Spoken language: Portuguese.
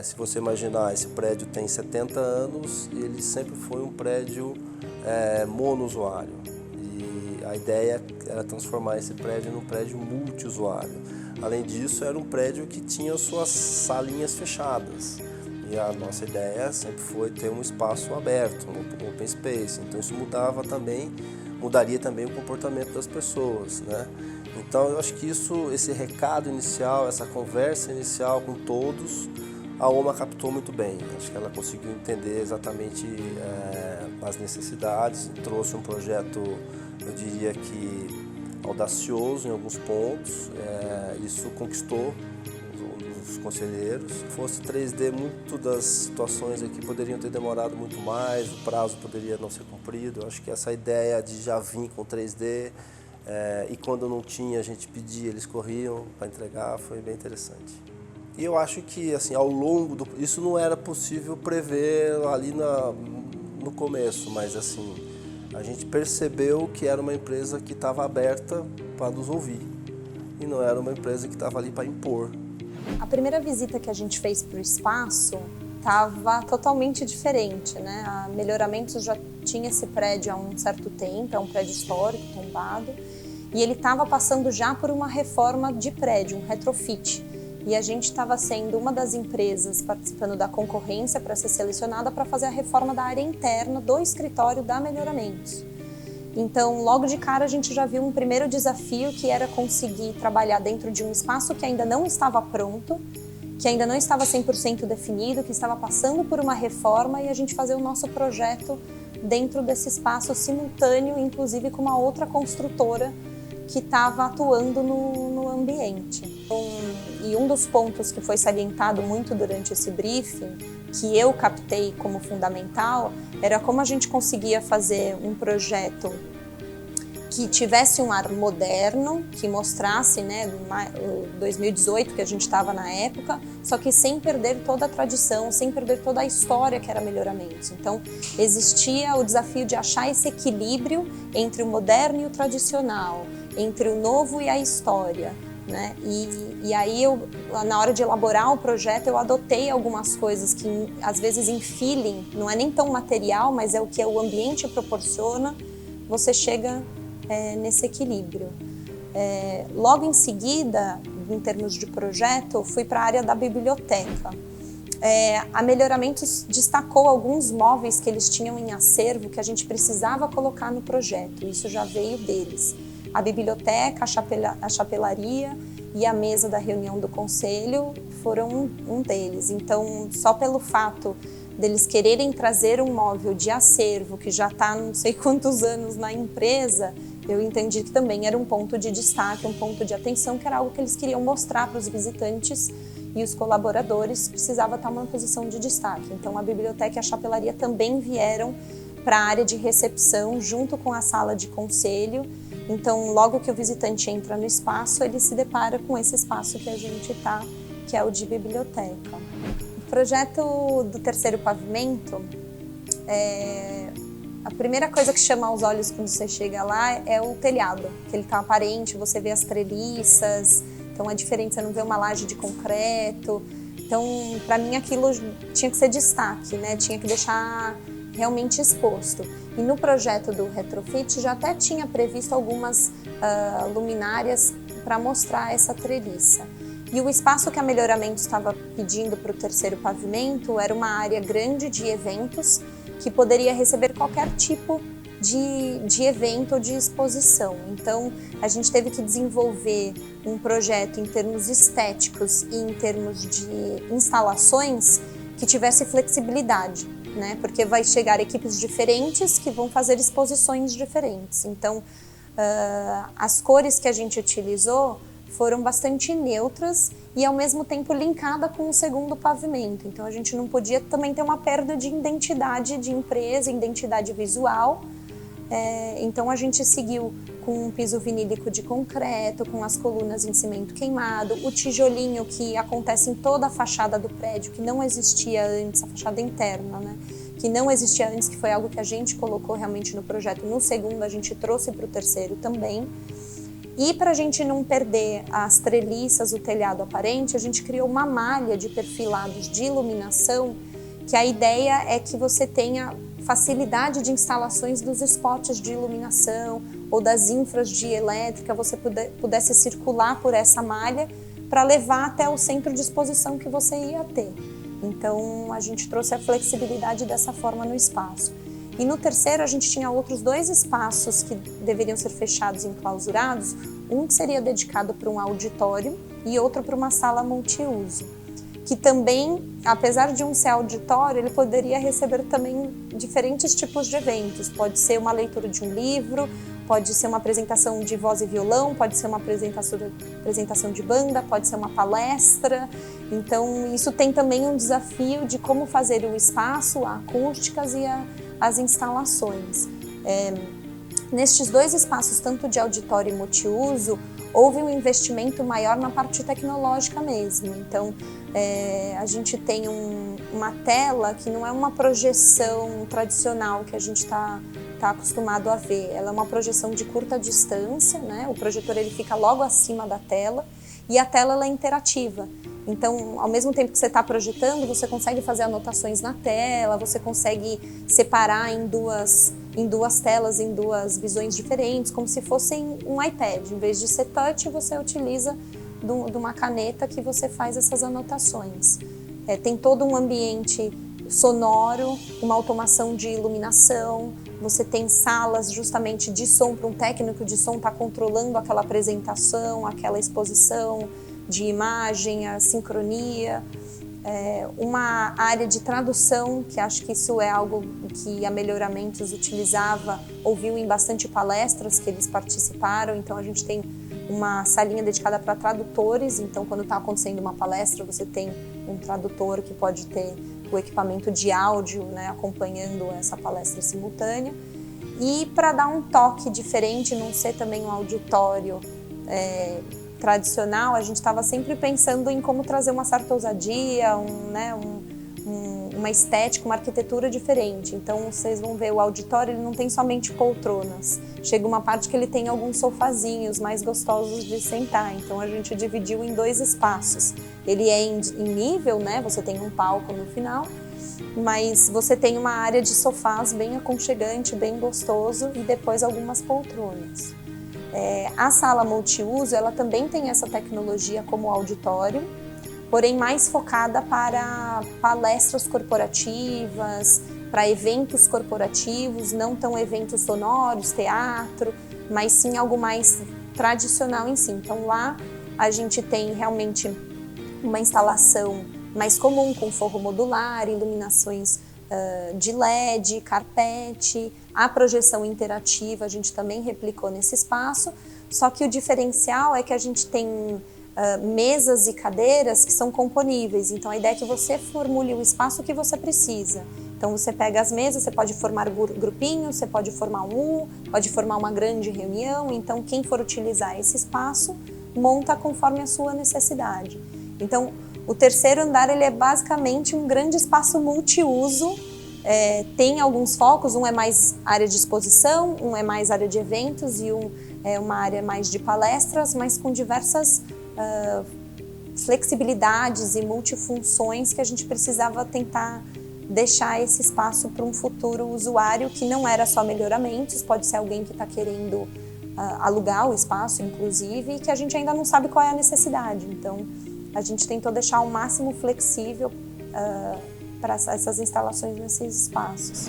Se você imaginar, esse prédio tem 70 anos e ele sempre foi um prédio monousuário. E a ideia era transformar esse prédio num prédio multiusuário. Além disso, era um prédio que tinha suas salinhas fechadas. E a nossa ideia sempre foi ter um espaço aberto, um open space. Então isso mudaria também o comportamento das pessoas, né? Então eu acho que esse recado inicial, essa conversa inicial com todos, a OMA captou muito bem. Acho que ela conseguiu entender exatamente as necessidades, trouxe um projeto, eu diria que audacioso em alguns pontos, isso conquistou os conselheiros. Se fosse 3D, muito das situações aqui poderiam ter demorado muito mais, o prazo poderia não ser cumprido. Eu acho que essa ideia de já vir com 3D, e quando não tinha a gente pedia, eles corriam para entregar, foi bem interessante. E eu acho que assim, ao longo isso não era possível prever ali no começo, mas assim, a gente percebeu que era uma empresa que estava aberta para nos ouvir e não era uma empresa que estava ali para impor. A primeira visita que a gente fez para o espaço estava totalmente diferente, né? A Melhoramentos já tinha esse prédio há um certo tempo, é um prédio histórico, tombado, e ele estava passando já por uma reforma de prédio, um retrofit. E a gente estava sendo uma das empresas participando da concorrência para ser selecionada para fazer a reforma da área interna do escritório da Melhoramentos. Então, logo de cara, a gente já viu um primeiro desafio, que era conseguir trabalhar dentro de um espaço que ainda não estava pronto, que ainda não estava 100% definido, que estava passando por uma reforma, e a gente fazer o nosso projeto dentro desse espaço simultâneo, inclusive com uma outra construtora que estava atuando no ambiente. E um dos pontos que foi salientado muito durante esse briefing, que eu captei como fundamental, era como a gente conseguia fazer um projeto que tivesse um ar moderno, que mostrasse, né, o 2018 que a gente estava na época, só que sem perder toda a tradição, sem perder toda a história que era Melhoramentos. Então, existia o desafio de achar esse equilíbrio entre o moderno e o tradicional, entre o novo e a história, né? E aí, na hora de elaborar o projeto, eu adotei algumas coisas que, às vezes, em feeling, não é nem tão material, mas é o que o ambiente proporciona, você chega nesse equilíbrio. Logo em seguida, em termos de projeto, fui para a área da biblioteca. A Melhoramentos destacou alguns móveis que eles tinham em acervo que a gente precisava colocar no projeto, isso já veio deles. A biblioteca, a chapelaria e a mesa da reunião do conselho foram um deles. Então, só pelo fato deles quererem trazer um móvel de acervo que já está não sei quantos anos na empresa, eu entendi que também era um ponto de destaque, um ponto de atenção, que era algo que eles queriam mostrar para os visitantes, e os colaboradores precisava estar uma posição de destaque. Então, a biblioteca e a chapelaria também vieram para a área de recepção, junto com a sala de conselho. Então, logo que o visitante entra no espaço, ele se depara com esse espaço que a gente está, que é o de biblioteca. O projeto do terceiro pavimento, a primeira coisa que chama aos olhos quando você chega lá é o telhado, que ele está aparente, você vê as treliças, então é diferente, você não vê uma laje de concreto. Então, para mim, aquilo tinha que ser destaque, né? Tinha que deixar realmente exposto. E no projeto do retrofit já até tinha previsto algumas luminárias para mostrar essa treliça. E o espaço que a Melhoramentos estava pedindo para o terceiro pavimento era uma área grande de eventos que poderia receber qualquer tipo de evento ou de exposição. Então, a gente teve que desenvolver um projeto em termos estéticos e em termos de instalações que tivesse flexibilidade, né? Porque vai chegar equipes diferentes que vão fazer exposições diferentes. Então, as cores que a gente utilizou foram bastante neutras e, ao mesmo tempo, linkada com o segundo pavimento. Então, a gente não podia também ter uma perda de identidade de empresa, identidade visual. Então, a gente seguiu com um piso vinílico de concreto, com as colunas em cimento queimado, o tijolinho que acontece em toda a fachada do prédio, que não existia antes, a fachada interna, né? Que não existia antes, que foi algo que a gente colocou realmente no projeto. No segundo, a gente trouxe para o terceiro também. E para a gente não perder as treliças, o telhado aparente, a gente criou uma malha de perfilados de iluminação, que a ideia é que você tenha facilidade de instalações dos spots de iluminação ou das infras de elétrica, você pudesse circular por essa malha para levar até o centro de exposição que você ia ter. Então a gente trouxe a flexibilidade dessa forma no espaço. E no terceiro a gente tinha outros 2 espaços que deveriam ser fechados e enclausurados, um que seria dedicado para um auditório e outro para uma sala multiuso, que também, apesar de um ser auditório, ele poderia receber também diferentes tipos de eventos. Pode ser uma leitura de um livro, pode ser uma apresentação de voz e violão, pode ser uma apresentação de banda, pode ser uma palestra. Então isso tem também um desafio de como fazer o espaço, a acústicas e as instalações. Nestes 2 espaços, tanto de auditório e multiuso, houve um investimento maior na parte tecnológica mesmo. Então, a gente tem uma tela que não é uma projeção tradicional que a gente está acostumado a ver. Ela é uma projeção de curta distância, né? O projetor ele fica logo acima da tela e a tela ela é interativa. Então, ao mesmo tempo que você está projetando, você consegue fazer anotações na tela, você consegue separar em duas telas, em 2 visões diferentes, como se fossem um iPad. Em vez de ser touch, você utiliza de uma caneta que você faz essas anotações. Tem todo um ambiente sonoro, uma automação de iluminação, você tem salas justamente de som para um técnico de som estar controlando aquela apresentação, aquela exposição de imagem, a sincronia, uma área de tradução, que acho que isso é algo que a Melhoramentos utilizava, ouviu em bastante palestras que eles participaram, então a gente tem uma salinha dedicada para tradutores, então quando está acontecendo uma palestra você tem um tradutor que pode ter o equipamento de áudio, né, acompanhando essa palestra simultânea. E para dar um toque diferente, não ser também um auditório tradicional, a gente estava sempre pensando em como trazer uma certa ousadia, uma estética, uma arquitetura diferente. Então vocês vão ver, o auditório ele não tem somente poltronas, chega uma parte que ele tem alguns sofazinhos mais gostosos de sentar, então a gente dividiu em 2 espaços. Ele é em nível, né? Você tem um palco no final, mas você tem uma área de sofás bem aconchegante, bem gostoso e depois algumas poltronas. A sala multiuso, ela também tem essa tecnologia como auditório, porém mais focada para palestras corporativas, para eventos corporativos, não tão eventos sonoros, teatro, mas sim algo mais tradicional em si. Então lá a gente tem realmente uma instalação mais comum, com forro modular, iluminações de LED, carpete, a projeção interativa a gente também replicou nesse espaço, só que o diferencial é que a gente tem mesas e cadeiras que são componíveis, então a ideia é que você formule o espaço que você precisa. Então você pega as mesas, você pode formar grupinhos, você pode formar pode formar uma grande reunião, então quem for utilizar esse espaço monta conforme a sua necessidade. Então o terceiro andar ele é basicamente um grande espaço multiuso, tem alguns focos, um é mais área de exposição, um é mais área de eventos e um é uma área mais de palestras, mas com diversas flexibilidades e multifunções que a gente precisava tentar deixar esse espaço para um futuro usuário que não era só melhoramentos, pode ser alguém que está querendo alugar o espaço, inclusive, e que a gente ainda não sabe qual é a necessidade. Então, a gente tentou deixar o máximo flexível para essas instalações nesses espaços.